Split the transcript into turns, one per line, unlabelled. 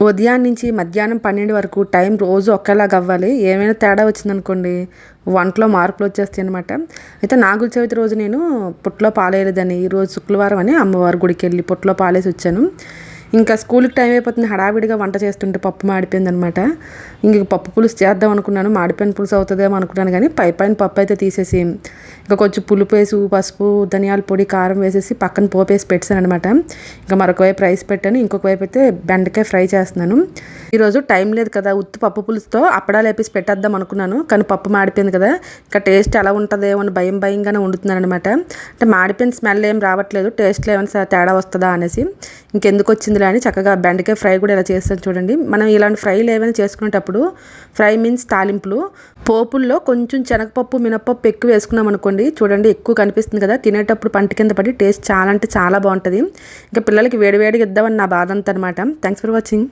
ఉదయం నుంచి మధ్యాహ్నం 12 వరకు టైం రోజు ఒకేలాగా అవ్వాలి. ఏమైనా తేడా వచ్చిందనుకోండి వంటలో మార్పులు వచ్చేస్తాయి అనమాట. అయితే నాగుల చవితి రోజు నేను పుట్టలో పాలేయలేదని ఈరోజు శుక్రవారం అని అమ్మవారి గుడికి వెళ్ళి పుట్టలో పాలేసి వచ్చాను. ఇంకా స్కూల్కి టైం అయిపోతుంది, హడావిడిగా వంట చేస్తుంటే పప్పు మాడిపోయిందనమాట. ఇంక పప్పు పులుసు చేద్దాం అనుకున్నాను, మాడిపోయిన పులుసు అవుతుందేమో అనుకున్నాను, కానీ పైన పప్పు అయితే తీసేసి ఇంకా కొంచెం పులుపు వేసి పసుపు ధనియాల పొడి కారం వేసేసి పక్కన పోపేసి పెట్టాను అనమాట. ఇంకా మరొక వైపు రైస్ పెట్టాను, ఇంకొక వైపు అయితే బెండకాయ ఫ్రై చేస్తున్నాను. ఈరోజు టైం లేదు కదా, ఉత్తి పప్పు పులుసుతో అప్పడాలు వేపేసి పెట్టేద్దాం అనుకున్నాను, కానీ పప్పు మాడిపోయింది కదా, ఇంకా టేస్ట్ ఎలా ఉంటుందేమో అని భయంగానే వండుతున్నాను అనమాట. అంటే మాడిపోయిన స్మెల్ ఏం రావట్లేదు, టేస్ట్లో ఏమైనా తేడా వస్తుందా అనేసి ఇంకెందుకు వచ్చిందిలే అని చక్కగా బెండకాయ ఫ్రై కూడా ఇలా చేస్తాను చూడండి. మనం ఇలాంటి ఫ్రైలు ఏమైనా చేసుకునేటప్పుడు, ఫ్రై మీన్స్ తాలింపులు, పోపుల్లో కొంచెం శనగపప్పు మినపప్పు ఎక్కువ వేసుకున్నాం అనుకోండి, చూడండి ఎక్కువ కనిపిస్తుంది కదా, తినేటప్పుడు పంట కింద పడి టేస్ట్ చాలా అంటే చాలా బాగుంటుంది. ఇంకా పిల్లలకి వేడివేడిగా ఇద్దామని నా బాధ అంతా అనమాట. Thanks for watching.